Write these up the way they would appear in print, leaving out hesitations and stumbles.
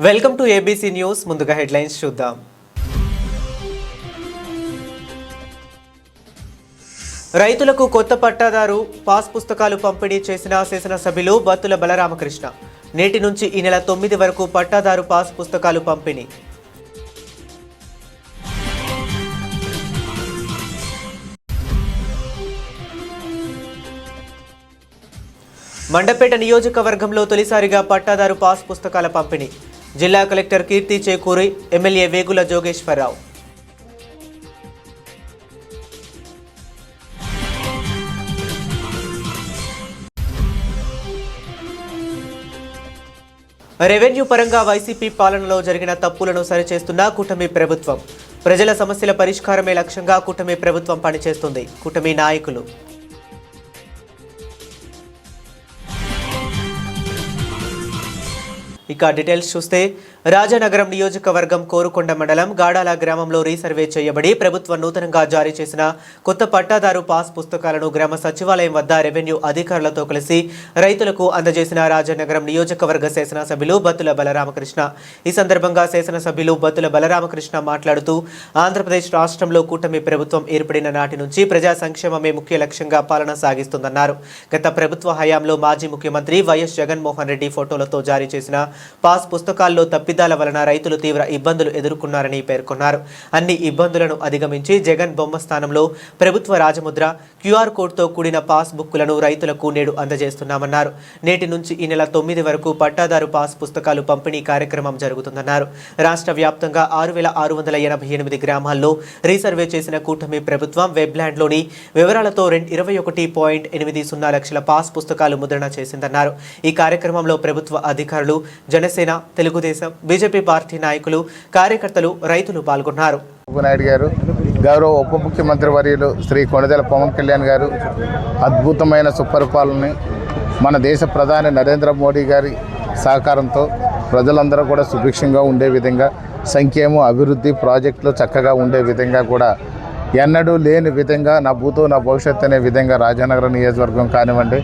Welcome to ABC news. ముందుగా headlines చూద్దాం. రైతులకు కొత్త పట్టాదారు పాస్ పుస్తకాలు పంపిణీ చేసిన శాసనసభ్యులు బత్తుల బలరామకృష్ణ. నేటి నుంచి ఈ నెల 9 వరకు పట్టాదారు పాస్ పుస్తకాలు పంపిణీ. మండపేట నియోజకవర్గంలో తొలిసారిగా పట్టాదారు పాస్ పుస్తకాల పంపిణీ. జిల్లా కలెక్టర్ కీర్తి చేకూరి, ఎమ్మెల్యే వేగుల జోగేశ్వరరావు. రెవెన్యూ పరంగా వైసీపీ పాలనలో జరిగిన తప్పులను సరిచేస్తున్న కూటమి ప్రభుత్వం. ప్రజల సమస్యల పరిష్కారమే లక్ష్యంగా కూటమి ప్రభుత్వం పనిచేస్తుంది. కూటమి నాయకులు. ఇక డీటెయిల్స్ చూస్తే, రాజానగరం నియోజకవర్గం కోరుకొండ మండలం గాడాల గ్రామంలో రీసర్వే చేయబడి ప్రభుత్వం నూతనంగా జారీ చేసిన కొత్త పట్టాదారు పాస్ పుస్తకాలను గ్రామ సచివాలయం వద్ద రెవెన్యూ అధికారులతో కలిసి రైతులకు అందజేసిన రాజానగరం నియోజకవర్గ శాసనసభ్యులు బత్తుల బలరామకృష్ణ. ఈ సందర్భంగా శాసనసభ్యులు బత్తుల బలరామకృష్ణ మాట్లాడుతూ, ఆంధ్రప్రదేశ్ రాష్ట్రంలో కూటమి ప్రభుత్వం ఏర్పడిన నాటి నుంచి ప్రజా సంక్షేమమే ముఖ్య లక్ష్యంగా పాలన సాగిస్తుందన్నారు. గత ప్రభుత్వ హయాంలో మాజీ ముఖ్యమంత్రి వైఎస్ జగన్మోహన్ రెడ్డి ఫోటోలతో జారీ చేసిన పాస్ పుస్తకాల్లో తప్పిదాల వలన రైతులు తీవ్ర ఇబ్బందులు ఎదుర్కొన్నారని పేర్కొన్నారు. అన్ని ఇబ్బందులను అధిగమించి జగన్ బొమ్మ స్థానంలో ప్రభుత్వ రాజముద్ర, క్యూఆర్ కోడ్తో కూడిన పాస్ బుక్కులను రైతులకు నేడు అందజేస్తున్నామన్నారు. నేటి నుంచి ఈ నెల 9 వరకు పట్టాదారు పాస్ పుస్తకాలు పంపిణీ కార్యక్రమం జరుగుతుందన్నారు. రాష్ట్ర వ్యాప్తంగా 6,688 గ్రామాల్లో రీసర్వే చేసిన కూటమి ప్రభుత్వం వెబ్లాండ్లోని వివరాలతో 21.80 లక్షల పాస్ పుస్తకాలు ముద్రణ చేసిందన్నారు. ఈ కార్యక్రమంలో ప్రభుత్వ అధికారులు, జనసేన, తెలుగుదేశం, బీజేపీ పార్టీ నాయకులు, కార్యకర్తలు, రైతులు పాల్గొన్నారు. నాయుడు గారు, గౌరవ ఉప ముఖ్యమంత్రి వర్యులు శ్రీ కొణిదెల పవన్ కళ్యాణ్ గారు అద్భుతమైన సుపరిపాలనని మన దేశ ప్రధాని నరేంద్ర మోడీ గారి సహకారంతో ప్రజలందరూ కూడా సుభిక్షంగా ఉండే విధంగా, సంక్షేమం, అభివృద్ధి ప్రాజెక్టులు చక్కగా ఉండే విధంగా కూడా ఎన్నడూ లేని విధంగా నా భూతో నా భవిష్యత్తు అనే విధంగా రాజానగరం నియోజకవర్గం కానివ్వండి,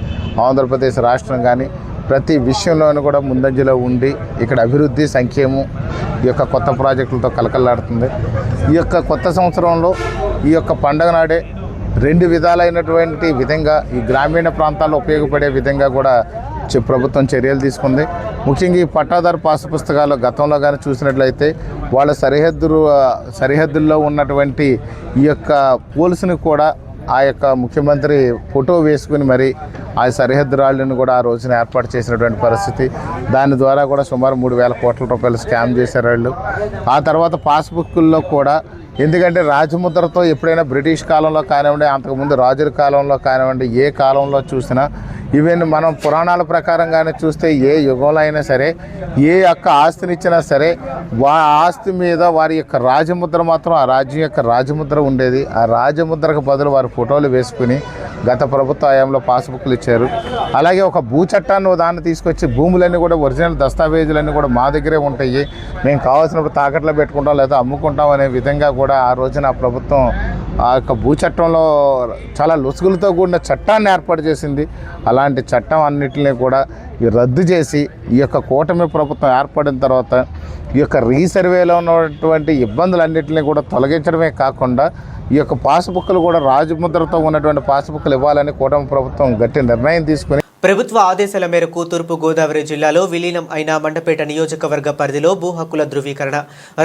ఆంధ్రప్రదేశ్ రాష్ట్రం కానీ ప్రతి విషయంలోనూ కూడా ముందంజలో ఉండి ఇక్కడ అభివృద్ధి, సంక్షేమం ఈ యొక్క కొత్త ప్రాజెక్టులతో కలకల్లాడుతుంది. ఈ యొక్క కొత్త సంవత్సరంలో ఈ యొక్క పండగ నాడే 2 విధాలైనటువంటి విధంగా ఈ గ్రామీణ ప్రాంతాల్లో ఉపయోగపడే విధంగా కూడా ప్రభుత్వం చర్యలు తీసుకుంది. ముఖ్యంగా ఈ పట్టాదారు పాస్ పుస్తకాలు గతంలో కానీ చూసినట్లయితే వాళ్ళ సరిహద్దుల్లో ఉన్నటువంటి ఈ యొక్క పోలీసుని కూడా ఆ యొక్క ముఖ్యమంత్రి ఫోటో వేసుకుని మరి ఆ సరిహద్దు రాళ్ళను కూడా ఆ రోజున ఏర్పాటు చేసినటువంటి పరిస్థితి. దాని ద్వారా కూడా సుమారు 3,000 కోట్ల రూపాయలు స్కామ్ చేశారు వాళ్ళు. ఆ తర్వాత పాస్బుక్కుల్లో కూడా, ఎందుకంటే రాజముద్రతో ఎప్పుడైనా బ్రిటిష్ కాలంలో కానివ్వండి, అంతకుముందు రాజుల కాలంలో కానివ్వండి, ఏ కాలంలో చూసినా ఈవెన్ మనం పురాణాల ప్రకారంగానే చూస్తే ఏ యుగంలో అయినా సరే ఏ యొక్క ఆస్తినిచ్చినా సరే ఆస్తి మీద వారి యొక్క రాజముద్ర మాత్రం ఆ రాజ్యం యొక్క రాజముద్ర ఉండేది. ఆ రాజముద్రకు బదులు వారి ఫోటోలు వేసుకుని గత ప్రభుత్వ హయాంలో పాస్బుక్లు ఇచ్చారు. అలాగే ఒక భూ చట్టాన్ని దాన్ని తీసుకొచ్చి భూములన్నీ కూడా ఒరిజినల్ దస్తావేజులన్నీ కూడా మా దగ్గరే ఉంటాయి, మేము కావాల్సినప్పుడు తాకట్లో పెట్టుకుంటాం లేదా అమ్ముకుంటాం అనే విధంగా కూడా ఆ రోజున ఆ ప్రభుత్వం ఆ యొక్క భూ చట్టంలో చాలా లొసుగులతో కూడిన చట్టాన్ని ఏర్పాటు చేసింది. అలాంటి చట్టం అన్నింటినీ కూడా రద్దు చేసి ఈ యొక్క కూటమి ప్రభుత్వం ఏర్పడిన తర్వాత ఈ యొక్క రీసర్వేలో ఉన్నటువంటి ఇబ్బందులన్నింటినీ కూడా తొలగించడమే కాకుండా ఈ యొక్క పాస్బుక్లు కూడా రాజముద్రతో ఉన్నటువంటి పాస్బుక్లు ఇవ్వాలని కూటమి ప్రభుత్వం గట్టి నిర్ణయం తీసుకుని ప్రభుత్వ ఆదేశాల మేరకు తూర్పు గోదావరి జిల్లాలో విలీనం అయిన మండపేట నియోజకవర్గ పరిధిలో భూ హక్కుల ధృవీకరణ,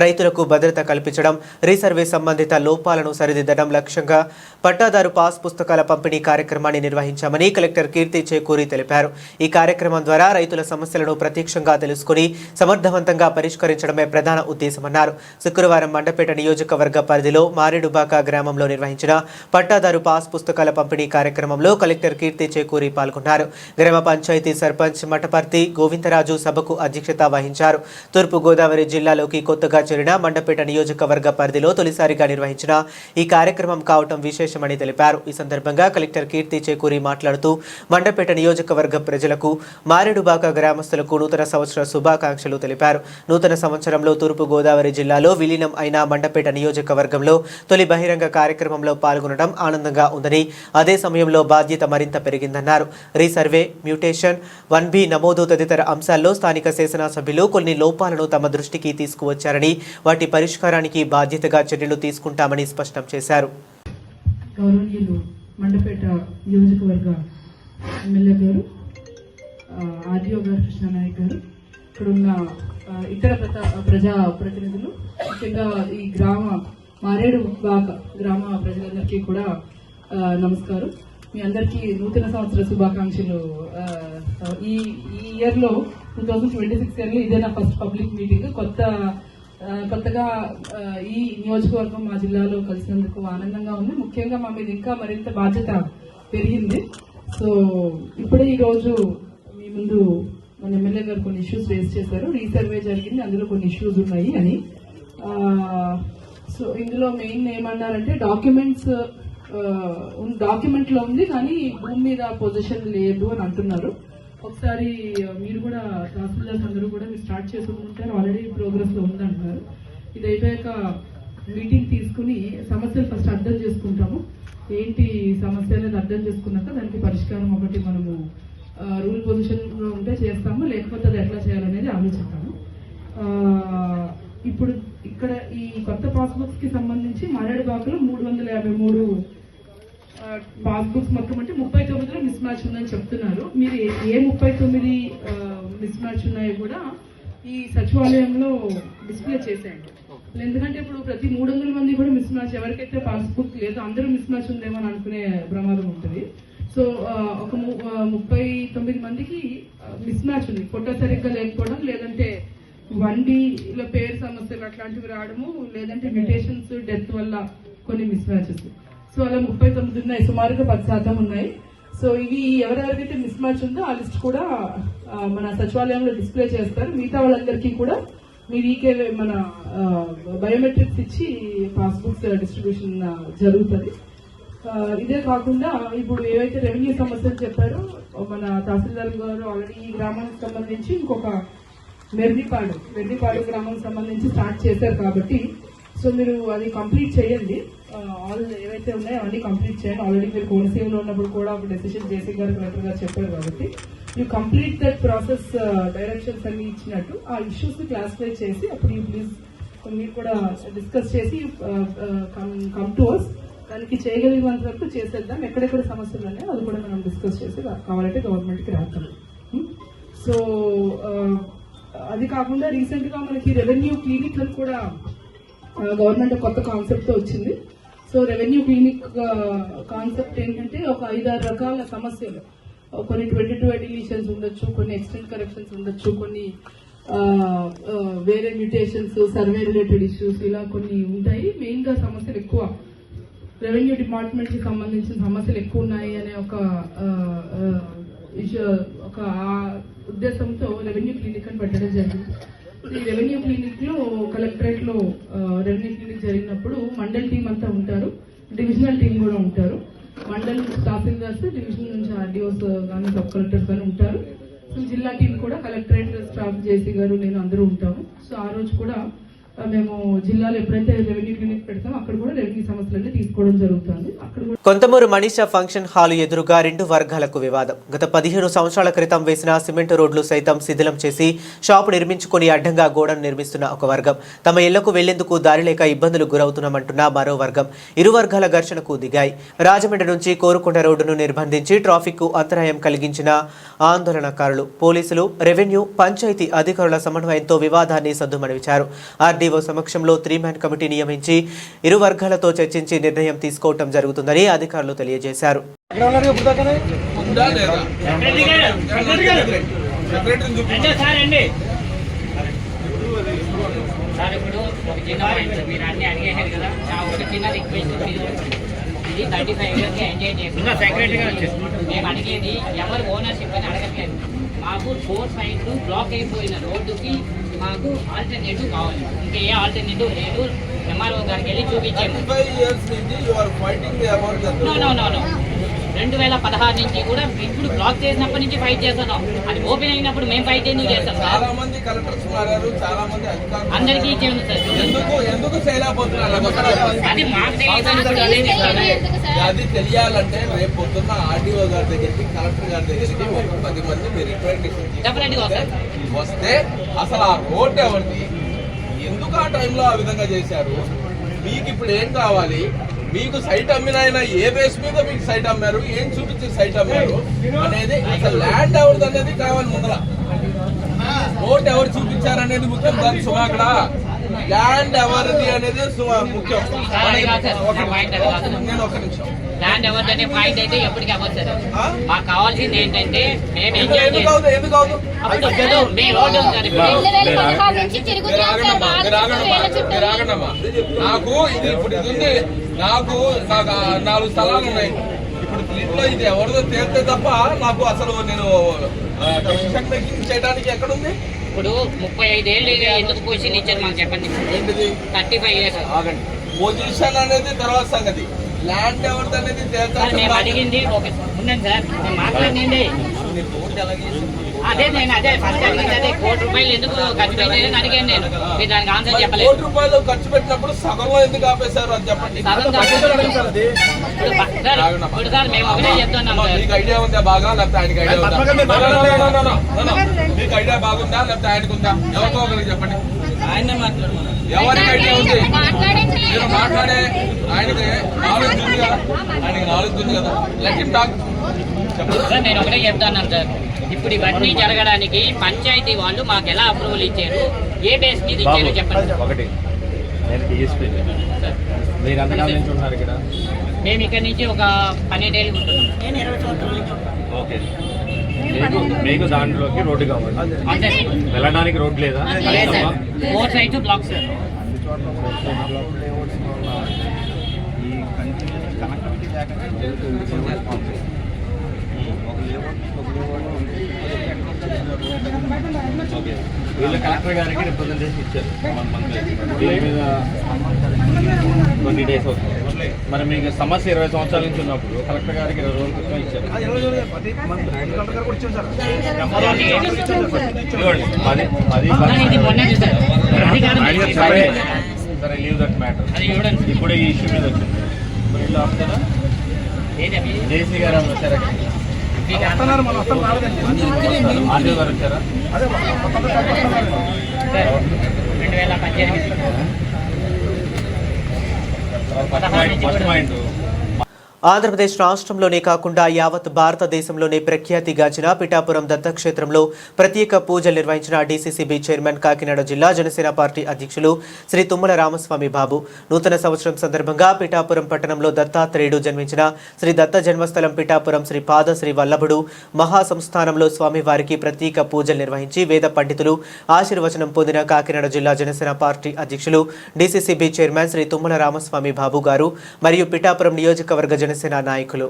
రైతులకు భద్రత కల్పించడం, రీసర్వే సంబంధిత లోపాలను సరిదిద్దడం లక్ష్యంగా పట్టాదారు పాస్ పుస్తకాల పంపిణీ కార్యక్రమాన్ని నిర్వహించామని కలెక్టర్ కీర్తి చేకూరి తెలిపారు. ఈ కార్యక్రమం ద్వారా రైతుల సమస్యలను ప్రత్యక్షంగా తెలుసుకుని సమర్థవంతంగా పరిష్కరించడమే ప్రధాన ఉద్దేశమన్నారు. శుక్రవారం మండపేట నియోజకవర్గ పరిధిలో మారేడుబాక గ్రామంలో నిర్వహించిన పట్టాదారు పాస్ పుస్తకాల పంపిణీ కార్యక్రమంలో కలెక్టర్ కీర్తి చేకూరి పాల్గొన్నారు. గ్రామ పంచాయతీ సర్పంచ్ మఠపర్తి గోవిందరాజు సభకు అధ్యక్షత వహించారు. తూర్పు గోదావరి జిల్లాలోకి కొత్తగా చేరిన మండపేట నియోజకవర్గ పరిధిలో తొలిసారిగా నిర్వహించిన ఈ కార్యక్రమం కావటం విశేషమని తెలిపారు. ఈ సందర్భంగా కలెక్టర్ కీర్తి చేకూరి మాట్లాడుతూ, మండపేట నియోజకవర్గ ప్రజలకు, మారేడుబాక గ్రామస్తులకు నూతన సంవత్సర శుభాకాంక్షలు తెలిపారు. నూతన సంవత్సరంలో తూర్పు గోదావరి జిల్లాలో విలీనం అయిన మండపేట నియోజకవర్గంలో తొలి బహిరంగ కార్యక్రమంలో పాల్గొనడం ఆనందంగా ఉందని, అదే సమయంలో బాధ్యత మరింత పెరిగిందన్నారు. రీసర్వే రీసర్వే, మ్యూటేషన్, 1B నమోదు తదితర అంశాల్లో స్థానిక శాసనసభ్యులు కొన్ని లోపాలను తమ దృష్టికి తీసుకువచ్చారని, వాటి పరిష్కారానికి బాధ్యతగా చర్యలు తీసుకుంటామని స్పష్టం చేశారు. గౌరవనీయులు మండపేట నియోజకవర్గ ఎమ్మెల్యే గారు, ఆర్డీఓ గారు, కృష్ణానాయక్ గారు, ఇక్కడున్న ఇతర ప్రజా ప్రతినిధులు, ముఖ్యంగా ఈ మారేడుబాక గ్రామ ప్రజలందరికీ కూడా నమస్కారం. మీ అందరికీ నూతన సంవత్సర శుభాకాంక్షలు. ఈ ఇయర్లో 2026 ఇయర్లో ఇదే నా ఫస్ట్ పబ్లిక్ మీటింగ్. కొత్తగా ఈ నియోజకవర్గం మా జిల్లాలో కలిసినందుకు ఆనందంగా ఉంది. ముఖ్యంగా మా మీద ఇంకా మరింత బాధ్యత పెరిగింది. సో ఇప్పుడే ఈరోజు మీ ముందు మన ఎమ్మెల్యే గారు కొన్ని ఇష్యూస్ రేస్ చేశారు. రీసర్వే జరిగింది, అందులో కొన్ని ఇష్యూస్ ఉన్నాయి అని. సో ఇందులో మెయిన్ ఏమన్నారంటే డాక్యుమెంట్లో ఉంది కానీ భూమి మీద పొజిషన్ లేదు అని అంటున్నారు. ఒకసారి మీరు కూడా తహసీల్దార్స్ అందరూ కూడా మీరు స్టార్ట్ చేసుకుంటారు, ఆల్రెడీ ప్రోగ్రెస్ లో ఉందంటున్నారు. ఇది అయిపోయాక మీటింగ్ తీసుకుని సమస్యలు ఫస్ట్ అర్థం చేసుకుంటాము. ఏంటి సమస్య అనేది అర్థం చేసుకున్నాక దానికి పరిష్కారం ఒకటి మనము రూల్ పొజిషన్ లో ఉంటే చేస్తాము, లేకపోతే అది ఎట్లా చేయాలనేది ఆలోచిస్తాము. ఇప్పుడు ఇక్కడ ఈ కొత్త పాస్బుక్స్ కి సంబంధించి మారేడుబాకలో 353 పాస్బుక్స్ మొత్తం అంటే 39లో మిస్ మ్యాచ్ ఉందని చెప్తున్నారు. మీరు ఏ 39 మిస్ మ్యాచ్ ఉన్నాయో కూడా ఈ సచివాలయంలో డిస్ప్లే చేసేయండి. ఎందుకంటే ఇప్పుడు ప్రతి 300 మంది కూడా మిస్ మ్యాచ్, ఎవరికైతే పాస్బుక్ లేదో అందరూ మిస్ మ్యాచ్ ఉందేమో అని అనుకునే ప్రమాదం ఉంటుంది. సో ఒక 39 మందికి మిస్ మ్యాచ్ ఉంది, ఫోటో సరిగ్గా లేకపోవడం, లేదంటే 1Dలో పేరు సమస్యలు అట్లాంటివి రావడము, లేదంటే మ్యూటేషన్స్, డెత్ వల్ల కొన్ని మిస్ మ్యాచెస్. సో అలా 39 ఉన్నాయి, సుమారుగా 10% ఉన్నాయి. సో ఇవి ఎవరెవరికైతే మిస్ మ్యాచ్ ఉందో ఆ లిస్ట్ కూడా మన సచివాలయంలో డిస్ప్లే చేస్తారు. మిగతా వాళ్ళందరికీ కూడా మీకే మన బయోమెట్రిక్స్ ఇచ్చి పాస్బుక్స్ డిస్ట్రిబ్యూషన్ జరుగుతుంది. ఇదే కాకుండా ఇప్పుడు ఏవైతే రెవెన్యూ సమస్యలు చెప్పారో మన తహసీల్దార్ గారు ఆల్రెడీ ఈ గ్రామానికి సంబంధించి ఇంకొక మెర్నిపాడు గ్రామానికి సంబంధించి స్టార్ట్ చేశారు కాబట్టి సో మీరు అది కంప్లీట్ చేయండి. ఆల్ ఏవైతే ఉన్నాయో అవన్నీ కంప్లీట్ చేయండి. ఆల్రెడీ మీరు కోనసీమలో ఉన్నప్పుడు కూడా ఒక డెసిషన్ జేసీ గారు, కలెక్టర్ గారు చెప్పారు కాబట్టి you complete that process. Directions అన్ని ఇచ్చినట్టు ఆ ఇష్యూస్ ని క్లాసిఫై చేసి అప్పుడు యూ ప్లీజ్ మీరు కూడా డిస్కస్ చేసి కమ్ టు అస్. దానికి చేయగలిగినంత వరకు చేసేద్దాం. ఎక్కడెక్కడ సమస్యలు ఉన్నాయో అది కూడా మనం డిస్కస్ చేసి కావాలంటే గవర్నమెంట్కి రాస్తాం. సో అది కాకుండా రీసెంట్ గా మనకి రెవెన్యూ క్లినిక్ అని కూడా గవర్నమెంట్ కొత్త కాన్సెప్ట్ తో వచ్చింది. సో రెవెన్యూ క్లినిక్ కాన్సెప్ట్ ఏంటంటే ఒక 5-6 రకాల సమస్యలు, కొన్ని 22 డిలీషన్స్ ఉండొచ్చు, కొన్ని ఎక్స్టెంట్ కరెక్షన్స్ ఉండొచ్చు, కొన్ని వేరే మ్యూటేషన్స్, సర్వే రిలేటెడ్ ఇష్యూస్, ఇలా కొన్ని ఉంటాయి. మెయిన్ గా సమస్యలు ఎక్కువ రెవెన్యూ డిపార్ట్మెంట్ కి సంబంధించిన సమస్యలు ఎక్కువ ఉన్నాయి అనే ఒక ఉద్దేశంతో రెవెన్యూ క్లినిక్ అని పెట్టడం జరిగింది. ఈ రెవెన్యూ క్లినిక్ లో కలెక్టరేట్ లో రెవెన్యూ క్లినిక్ జరిగినప్పుడు మండల్ టీం అంతా ఉంటారు, డివిజనల్ టీం కూడా ఉంటారు. మండల్ నుంచి తహసీల్దార్స్, డివిజన్ నుంచి ఆర్డీఓస్ కానీ సబ్ కలెక్టర్స్ కానీ ఉంటారు. సో జిల్లా టీం కూడా కలెక్టరేట్ స్టాఫ్ జేసీ గారు, నేను అందరూ ఉంటాము. సో ఆ రోజు కూడా మేము జిల్లాలో ఎప్పుడైతే రెవెన్యూ క్లినిక్ పెడతామో అక్కడ కూడా రెవెన్యూ సమస్యలన్నీ తీసుకోవడం జరుగుతుంది. అక్కడ కొంతమూరు మనీషా ఫంక్షన్ హాల్ ఎదురుగా 2 వర్గాలకు వివాదం. గత 15 సంవత్సరాల క్రితం వేసిన సిమెంట్ రోడ్లు సైతం శిథిలం చేసి షాపు నిర్మించుకుని అడ్డంగా గోడను నిర్మిస్తున్న ఒక వర్గం, తమ ఇళ్లకు వెళ్లేందుకు దారి లేక ఇబ్బందులు గురవుతున్నామంటున్న మరో వర్గం ఇరు వర్గాల ఘర్షణకు దిగాయి. రాజమండ్రి నుంచి కోరుకొండ రోడ్డును నిర్బంధించి ట్రాఫిక్ కు అంతరాయం కలిగించిన ఆందోళనకారులు, పోలీసులు, రెవెన్యూ, పంచాయతీ అధికారుల సమన్వయంతో వివాదాన్ని సద్దుమణించారు. ఆర్డీఓ సమక్షంలో 3-man కమిటీ నియమించి ఇరు వర్గాలతో చర్చించి నిర్ణయం తీసుకోవటం జరుగుతుందని అధికారులు తెలియజేశారు. ఇది 35 ఇయర్స్ ఎంజాయ్ చేస్తున్నాం. మేము అడిగేది ఎవరు ఓనర్షిప్ అని అడగట్లేదు. మాకు 4 సైడ్లు బ్లాక్ అయిపోయిన రోడ్డుకి మాకు ఆల్టర్నేటివ్ కావాలి. ఇంకా ఏ ఆల్టర్నేటివ్ లేదు. ఎంఆర్ఓ గారికి వెళ్ళి చూపించాము. 2016 నుంచి కూడా ఇప్పుడు బ్లాక్ చేసినప్పటి నుంచి ఫైట్ చేస్తున్నాం. అది ఓపెన్ అయినప్పుడు మేము ఫైట్ ఎందుకు చేస్తాం సార్? చాలా మంది కలెక్టర్స్ మారారు, చాలా మంది అధికారులు అందరికీ ఇచ్చేయండి సార్. ఎందుకు సేల్ అయిపోతున్నారు? అది మాకు తెలియదు. అది తెలియాలంటే రేపు పొద్దున్న ఆర్డీఓ గారి దగ్గరికి, కలెక్టర్ గారి దగ్గరికి ఒక 10 మంది మీరు రిప్రజెంటేషన్ వస్తే అసలు ఆ రోడ్ ఎవరిది, ఎందుకు ఆ టైంలో ఆ విధంగా చేశారు, మీకు ఇప్పుడు ఏం కావాలి, మీకు సైట్ అమ్మినాయన ఏ బేస్ మీద మీకు సైట్ అమ్మారు, ఏం చూపించి సైట్ అమ్మారు అనేది, అసలు ల్యాండ్ ఎవరిది అనేది కావాలి ముందర. రోడ్ ఎవరు చూపించారనేది ముఖ్యం కాదు సుమా, అక్కడ ల్యాండ్ ఎవరిది అనేది ముఖ్యం. నేను ఒక నిమిషం, ల్యాండ్ ఎవరిదనే పాయింట్ అయితే ఎప్పటికీ అవ్వదు సార్. మాకు కావాల్సింది ఏంటంటే మేము ఎందుకు నాకు ఇది ఇప్పుడు ఇది ఉంది, నాకు 4 స్థలాలు ఉన్నాయి. ఇప్పుడు దీంట్లో ఇది ఎవరిదో తేలితే తప్ప నాకు అసలు నేను చేయడానికి ఎక్కడుంది? ఇప్పుడు 35 ఏళ్ళు ఎందుకు పొజిషన్ ఇచ్చారు మాకు చెప్పండి. ఏంటిది? 35 years ఆగండి, పొజిషన్ అనేది తర్వాత సంగతి, ల్యాండ్ ఎవరిది అనేది సార్. మేము అడిగింది ఓకే ఉండండి సార్, నేను మాట్లాడింది అదే ఫస్ట్ అడిగింది అదే. ₹1 ఎందుకు ఖర్చు పెట్టారని అడిగాను నేను. మీరు దానికి ఆన్సర్ చెప్పలేదు. ₹1 ఖర్చు పెట్టినప్పుడు సగంలో ఎందుకు ఆపేశారు అది చెప్పండి. ఇప్పుడు సార్ మేము ఒకటే చెప్తున్నాం సార్. మీకు ఐడియా ఉందా బాగా, లేకపోతే ఆయనకి ఐడియా ఉందా? మీకు ఐడియా బాగుందా లేకపోతే ఆయనకు ఉందా? ఎవరితో ఒకరికి చెప్పండి. ఆయనే మాట్లాడుతున్నారు. ఎవరికి ఐడియా ఉంది? మీరు మాట్లాడే ఆయనకి నాలెడ్జ్ ఉంది కదా, ఆయనకి నాలెడ్జ్ ఉంది కదా, లెట్ హిమ్ టాక్. సార్ నేను ఒకటే చెప్తాను సార్. ఇప్పుడు ఇవన్నీ జరగడానికి పంచాయతీ వాళ్ళు మాకు ఎలా అప్రూవల్ ఇచ్చారు, ఏ బేస్ మీద ఇచ్చారు చెప్పండి. ఒకటి నేను టీఎస్పీ, మీరు ఎంతకాలం నుంచి ఉన్నారు ఇక్కడ? మేము ఇక్కడ నుంచి ఒక 12 ఏళ్ళు ఉంటున్నాం. ఓకే, మీకు దాంట్లోకి రోడ్డు కావాలి, అంతే వెళ్ళడానికి రోడ్ లేదా? 4 sides బ్లాక్ సార్. ఓకే, వీళ్ళు కలెక్టర్ గారికి రిప్రజెంటేషన్ ఇచ్చారు 1 month దీని మీద 20 days అవుతుంది. మరి మీకు సమస్య 20 సంవత్సరాల నుంచి ఉన్నప్పుడు కలెక్టర్ గారికి 20 రోజుల క్రితం ఇచ్చారు. ఇది మొన్ననే సార్. అది కాదు సరే లీవ్ దట్ మ్యాటర్. అది ఇవ్వడానికి ఇప్పుడు ఈ ఇష్యూ మీద వచ్చింది. ఇప్పుడు ఇల్లు ఆపుతారా? ఏది జేసీ గారు వచ్చారా? ఆర్డీ గారు వచ్చారా? 2018 ఫస్ట్ పాయింట్, ఆంధ్రప్రదేశ్ రాష్ట్రంలోనే కాకుండా యావత్ భారతదేశంలోనే ప్రఖ్యాతిగాంచిన పిఠాపురం దత్తక్షేత్రంలో ప్రత్యేక పూజలు నిర్వహించిన డీసీసీబీ చైర్మన్, కాకినాడ జిల్లా జనసేన పార్టీ అధ్యక్షులు శ్రీ తుమ్మల రామస్వామి బాబు. నూతన సంవత్సరం సందర్భంగా పిఠాపురం పట్టణంలో దత్తాత్రేయుడు జన్మించిన శ్రీ దత్త జన్మస్థలం పిఠాపురం శ్రీ పాద శ్రీ వల్లభుడు మహాసంస్థానంలో స్వామివారికి ప్రత్యేక పూజలు నిర్వహించి వేద పండితులు ఆశీర్వచనం పొందిన కాకినాడ జిల్లా జనసేన పార్టీ అధ్యక్షులు డీసీసీబీ చైర్మన్ శ్రీ తుమ్మల రామస్వామి బాబు గారు మరియు పిఠాపురం నియోజకవర్గ జనసేన నాయకులు.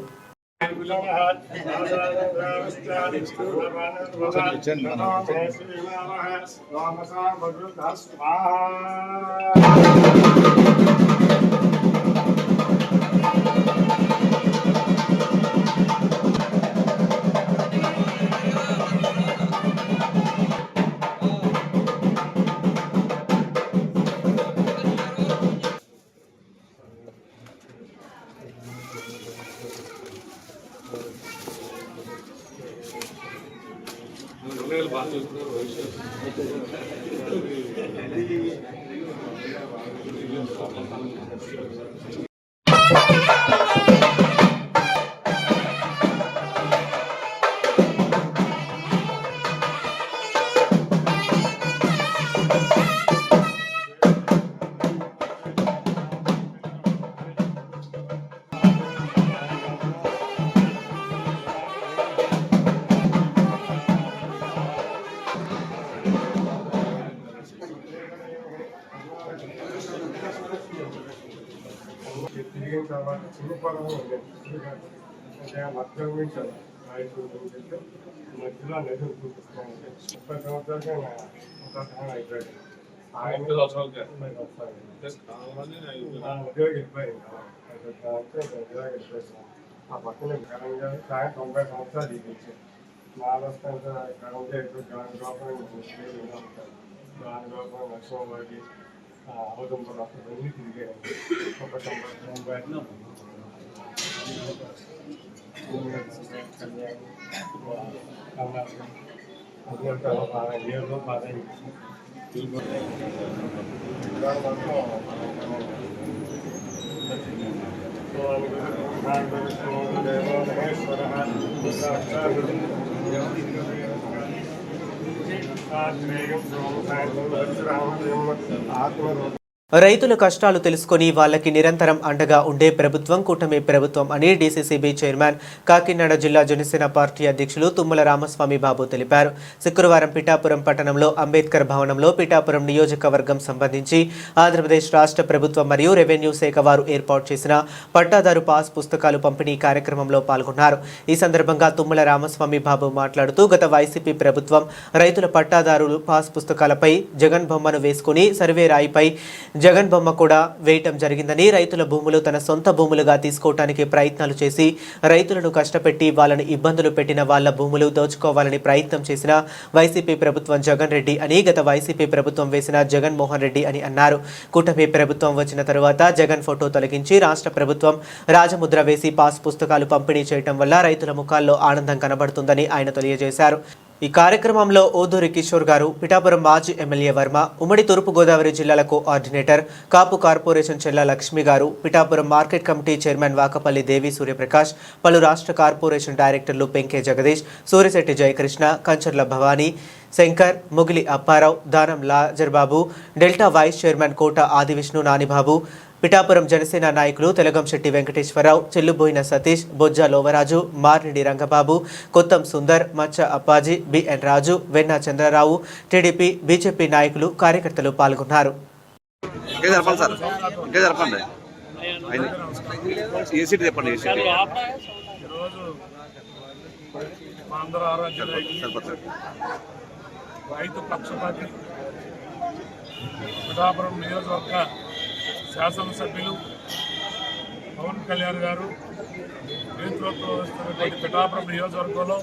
తిరిగిన తర్వాత సులభంగా ఉండేది. మధ్యలో మధ్యలో నది చూపిస్తాను. 30 సంవత్సరాలుగా అయిపోయాడు. ఆయన ఉద్యోగం వెళ్ళిపోయింది. ఆ పక్కనే ఘనంగా 90 సంవత్సరాలు జీవించారు. నా వస్తాను ఇక్కడ ఉంటే ఇప్పుడు గాని గోపురం ఉంటారు. గాని గోపురం లక్ష్మణవాడి అవదంపులు అన్నీ తిరిగారు. ఒక 90 ఏదో బాధ ఆత్మ రైతుల కష్టాలు తెలుసుకొని వాళ్ళకి నిరంతరం అండగా ఉండే ప్రభుత్వం కూటమి ప్రభుత్వం అని డీసీసీబీ చైర్మన్ కాకినాడ జిల్లా జనసేన పార్టీ అధ్యక్షులు తుమ్మల రామస్వామి బాబు తెలిపారు. శుక్రవారం పిఠాపురం పట్టణంలో అంబేద్కర్ భవనంలో పిఠాపురం నియోజకవర్గం సంబంధించి ఆంధ్రప్రదేశ్ రాష్ట్ర ప్రభుత్వం మరియు రెవెన్యూ శాఖ వారు ఏర్పాటు చేసిన పట్టాదారు పాస్ పుస్తకాలు పంపిణీ కార్యక్రమంలో పాల్గొన్నారు. ఈ సందర్భంగా తుమ్మల రామస్వామి బాబు మాట్లాడుతూ గత వైసీపీ ప్రభుత్వం రైతుల పట్టాదారులు పాస్ పుస్తకాలపై జగన్ బొమ్మను వేసుకుని సర్వే రాయిపై జగన్ బొమ్మ కూడా వేయటం జరిగిందని, రైతుల భూములు తన సొంత భూములుగా తీసుకోవటానికి ప్రయత్నాలు చేసి రైతులను కష్టపెట్టి వాళ్ళని ఇబ్బందులు పెట్టిన వాళ్ళ భూములు దోచుకోవాలని ప్రయత్నం చేసిన వైసీపీ ప్రభుత్వం జగన్ రెడ్డి అని, గత వైసీపీ ప్రభుత్వం వేసిన జగన్మోహన్ రెడ్డి అని అన్నారు. కూటమి ప్రభుత్వం వచ్చిన తరువాత జగన్ ఫోటో తొలగించి రాష్ట్ర ప్రభుత్వం రాజముద్ర వేసి పాస్ పుస్తకాలు పంపిణీ చేయటం వల్ల రైతుల ముఖాల్లో ఆనందం కనబడుతుందని ఆయన తెలియజేశారు. ఈ కార్యక్రమంలో ఓదూరి కిషోర్ గారు, పిఠాపురం మాజీ ఎమ్మెల్యే వర్మ, ఉమ్మడి తూర్పుగోదావరి జిల్లాల కోఆర్డినేటర్ కాపు కార్పొరేషన్ చెల్ల లక్ష్మి గారు, Pithapuram market committee chairman Vakapalli Devi Suryaprakash, పలు రాష్ట్ర కార్పొరేషన్ డైరెక్టర్లు పెంకే జగదీష్, సూరిశెట్టి జయకృష్ణ, కంచర్ల భవానీ, శంకర్, ముగిలి అప్పారావు, దానం లాజర్బాబు, డెల్టా వైస్ చైర్మన్ కోట ఆదివిష్ణు నానిబాబు, పిఠాపురం జనసేన నాయకులు తెలగంశెట్టి వెంకటేశ్వరరావు, చెల్లుబోయిన సతీష్, బొజ్జా లోవరాజు, మార్నిడి రంగబాబు, కొత్తం సుందర్, మచ్చ అప్పాజీ, బిఎన్ రాజు, వెన్నా చంద్రరావు, టీడీపీ, బీజేపీ నాయకులు, కార్యకర్తలు పాల్గొన్నారు. పిఠాపురం నియోజకవర్గ శాసనసభ్యులు పవన్ కళ్యాణ్ గారు నేతృత్వం వస్తున్నటువంటి పిఠాపురం నియోజకవర్గంలో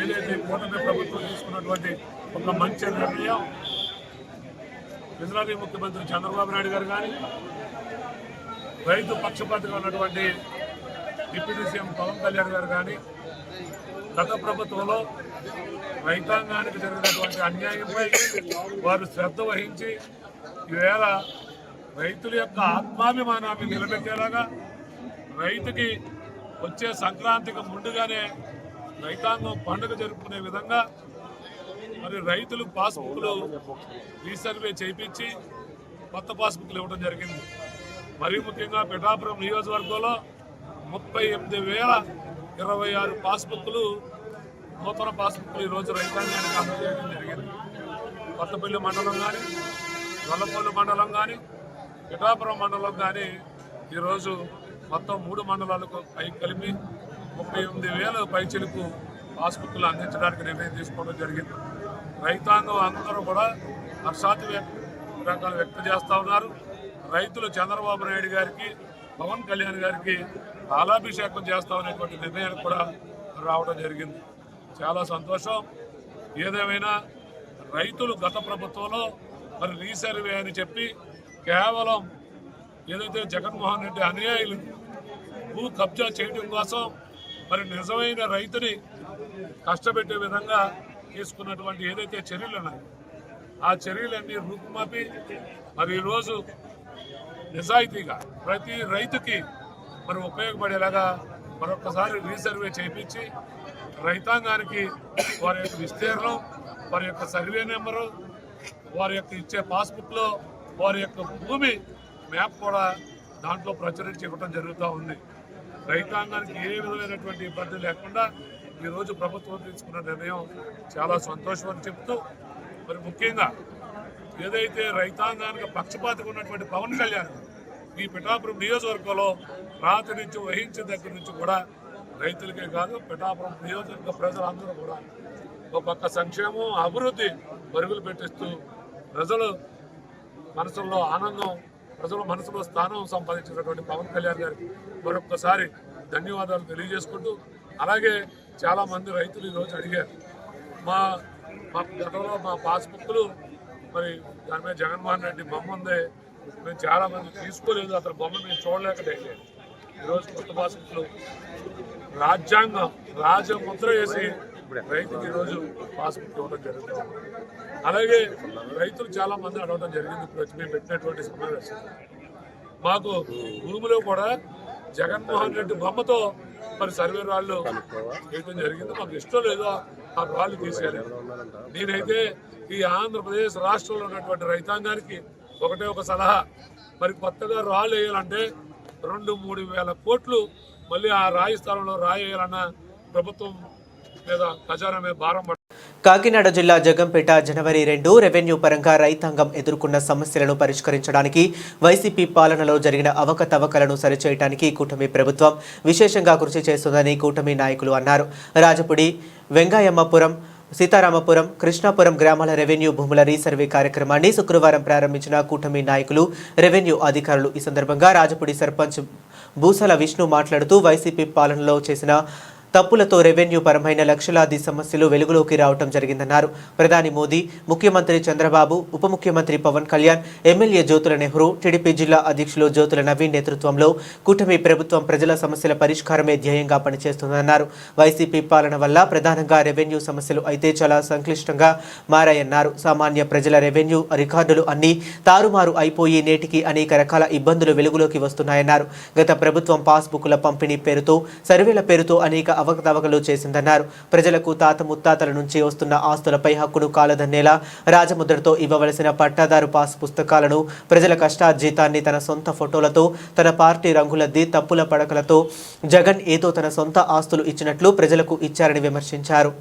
ఏదైతే కూటమి ప్రభుత్వం తీసుకున్నటువంటి ఒక మంచి నిర్ణయం, గుజరాతీ ముఖ్యమంత్రి చంద్రబాబు నాయుడు గారు కానీ, రైతు పక్షపాతిగా ఉన్నటువంటి డిప్యూటీ సీఎం పవన్ కళ్యాణ్ గారు కానీ, గత ప్రభుత్వంలో రైతాంగానికి జరిగినటువంటి అన్యాయంపై వారు శ్రద్ధ వహించి ఈవేళ రైతుల యొక్క ఆత్మాభిమానాన్ని నిలబెట్టేలాగా, రైతుకి వచ్చే సంక్రాంతికి ముందుగానే రైతాంగం పండుగ జరుపుకునే విధంగా మరి రైతులు పాస్బుక్లు రీసర్వే చేయించి కొత్త పాస్బుక్లు ఇవ్వడం జరిగింది. మరీ ముఖ్యంగా పిఠాపురం నియోజకవర్గంలో 38,026 పాస్బుక్లు, నూతన పాస్బుక్లు ఈరోజు రైతాంగానికి అందజేయడం జరిగింది. కొత్తపల్లి మండలం కానీ, గొల్లపల్లి మండలం కానీ, పిఠాపురం మండలం కానీ ఈరోజు మొత్తం 3 మండలాలకు కలిపి 38,000 పైచిలకు పాస్బుక్లు అందించడానికి నిర్ణయం తీసుకోవడం జరిగింది. రైతాంగం అందరూ కూడా హర్షాతిరేకాలు వ్యక్తం చేస్తూ ఉన్నారు. రైతులు చంద్రబాబు నాయుడు గారికి, పవన్ కళ్యాణ్ గారికి పాలాభిషేకం చేస్తామనేటువంటి నిర్ణయానికి కూడా రావడం జరిగింది. చాలా సంతోషం. ఏదేమైనా రైతులు గత ప్రభుత్వంలో మరి రీసర్వే అని చెప్పి కేవలం ఏదైతే జగన్మోహన్ రెడ్డి అనుయాయులు భూ కబ్జా చేయడం కోసం మరి నిజమైన రైతుని కష్టపెట్టే విధంగా తీసుకున్నటువంటి ఏదైతే చర్యలు ఉన్నాయో ఆ చర్యలన్నీ రూపుమాపి మరి ఈరోజు నిజాయితీగా ప్రతి రైతుకి మరి ఉపయోగపడేలాగా మరొకసారి రీసర్వే చేయించి రైతాంగానికి వారి యొక్క విస్తీర్ణం, వారి యొక్క సర్వే నెంబరు, వారి యొక్క ఇచ్చే పాస్బుక్లో వారి యొక్క భూమి మ్యాప్ కూడా దాంట్లో ప్రచురించి ఇవ్వడం జరుగుతూ ఉంది. రైతాంగానికి ఏ విధమైనటువంటి ఇబ్బంది లేకుండా ఈరోజు ప్రభుత్వం తీసుకున్న నిర్ణయం చాలా సంతోషం అని చెప్తూ, మరి ముఖ్యంగా ఏదైతే రైతాంగానికి పక్షపాతిగా ఉన్నటువంటి పవన్ కళ్యాణ్ ఈ పిఠాపురం నియోజకవర్గంలో రాత్రి నుంచి వహించిన దగ్గర నుంచి కూడా రైతులకే కాదు పిఠాపురం నియోజకవర్గ ప్రజలందరూ కూడా ఒక పక్క సంక్షేమం, అభివృద్ధి పరుగులు పెట్టిస్తూ ప్రజలు మనసులో ఆనందం, ప్రజల మనసులో స్థానం సంపాదించినటువంటి పవన్ కళ్యాణ్ గారికి మరొక్కసారి ధన్యవాదాలు తెలియజేసుకుంటూ, అలాగే చాలామంది రైతులు ఈరోజు అడిగారు, మా గతంలో మా పాస్బుక్లు మరి దాని మీద జగన్మోహన్ రెడ్డి బొమ్మ ఉంది, మేము చాలామంది తీసుకోలేదు, అతని బొమ్మ మేము చూడలేకపోయాం. ఈరోజు కొత్త పాస్బుక్లు రాజ్యాంగం రాజముద్ర వేసి రైతుకి ఈరోజు పాస్బుక్ ఇవ్వడం జరుగుతుంది. అలాగే రైతులు చాలామంది అడగడం జరిగింది. ఇప్పుడు మేము పెట్టినటువంటి సమావేశం మాకు భూమిలో కూడా జగన్మోహన్ రెడ్డి బొమ్మతో మరి సర్వే రాళ్ళు వేయడం జరిగింది. మాకు ఇష్టం లేదో ఆ రాళ్ళు తీసేయాలి. నేనైతే ఈ ఆంధ్రప్రదేశ్ రాష్ట్రంలో ఉన్నటువంటి రైతాంగానికి ఒకటే ఒక సలహా, మరి కొత్తగా రాళ్ళు వేయాలంటే 2-3 వేల కోట్లు మళ్ళీ ఆ రాయి స్థలంలో రాయి వేయాలన్న ప్రభుత్వం మీద ఖజానా మీద భారం పడుతుంది. కాకినాడ జిల్లా జగంపేట జనవరి 2 రెవెన్యూ పరంగా రైతాంగం ఎదుర్కొన్న సమస్యలను పరిష్కరించడానికి వైసీపీ పాలనలో జరిగిన అవకతవకలను సరిచేయడానికి కూటమి ప్రభుత్వం విశేషంగా కృషి చేస్తుందని కూటమి నాయకులు అన్నారు. రాజపుడి, వెంగాయమ్మపురం, సీతారామపురం, కృష్ణాపురం గ్రామాల రెవెన్యూ భూముల రీసర్వే కార్యక్రమాన్ని శుక్రవారం ప్రారంభించిన కూటమి నాయకులు, రెవెన్యూ అధికారులు. ఈ సందర్భంగా రాజపుడి సర్పంచ్ బూసల విష్ణు మాట్లాడుతూ వైసీపీ పాలనలో చేసిన తప్పులతో రెవెన్యూ పరమైన లక్షలాది సమస్యలు వెలుగులోకి రావడం జరిగిందన్నారు. ప్రధాని మోదీ, ముఖ్యమంత్రి చంద్రబాబు, ఉప ముఖ్యమంత్రి పవన్ కళ్యాణ్, ఎమ్మెల్యే జ్యోతుల నెహ్రూ, టీడీపీ జిల్లా అధ్యక్షులు జ్యోతుల నవీన్ నేతృత్వంలో కూటమి ప్రభుత్వం ప్రజల సమస్యల పరిష్కారమే ధ్యేయంగా పనిచేస్తుందన్నారు. వైసీపీ పాలన వల్ల ప్రధానంగా రెవెన్యూ సమస్యలు అయితే చాలా సంక్లిష్టంగా మారాయన్నారు. సామాన్య ప్రజల రెవెన్యూ రికార్డులు అన్నీ తారుమారు అయిపోయి నేటికి అనేక రకాల ఇబ్బందులు వెలుగులోకి వస్తున్నాయన్నారు. గత ప్రభుత్వం పాస్బుక్ల పంపిణీ పేరుతో, సర్వేల పేరుతో అనేక అవకతవకలు చేసిందన్నారు. ప్రజలకు తాత ముత్తాతల నుంచి వస్తున్న ఆస్తులపై హక్కును కాలదన్నేలా రాజముద్రతో ఇవ్వవలసిన పట్టాదారు పాస్ పుస్తకాలను, ప్రజల కష్టార్జితాన్ని తన సొంత ఫోటోలతో, తన పార్టీ రంగులద్ది తప్పుల పడకలతో జగన్ ఏదో తన సొంత ఆస్తులు ఇచ్చినట్లు ప్రజలకు ఇచ్చారని విమర్శించారు.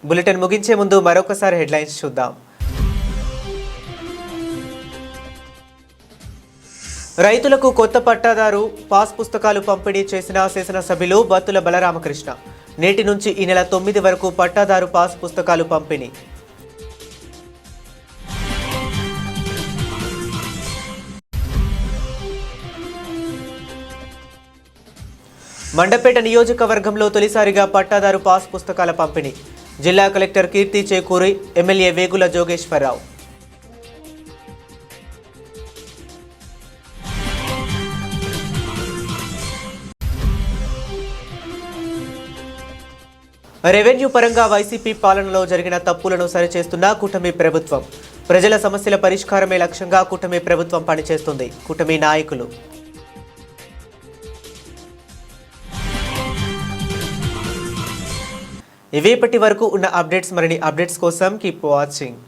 బులెటిన్ ముగించే ముందు మరొకసారి హెడ్లైన్స్ చూద్దాం. రైతులకు కొత్త పట్టాదారు పాస్ పుస్తకాలు పంపిణీ చేసిన శాసనసభ్యులు బత్తుల బలరామకృష్ణ. నేటి నుంచి ఈ నెల 9 వరకు పట్టాదారు పాస్ పుస్తకాలు పంపిణీ. మండపేట నియోజకవర్గంలో తొలిసారిగా పట్టాదారు పాస్ పుస్తకాల పంపిణీ. జిల్లా కలెక్టర్ కీర్తి చేకూరి, ఎమ్మెల్యే వేగుల జోగేశ్వరరావు. రెవెన్యూ పరంగా వైసీపీ పాలనలో జరిగిన తప్పులను సరిచేస్తున్న కూటమి ప్రభుత్వం. ప్రజల సమస్యల పరిష్కారమే లక్ష్యంగా కూటమి ప్రభుత్వం పనిచేస్తుంది. కూటమి నాయకులు. ఇవేపటి వరకు ఉన్న అప్డేట్స్. మరిన్ని అప్డేట్స్ కోసం కీప్ వాచింగ్.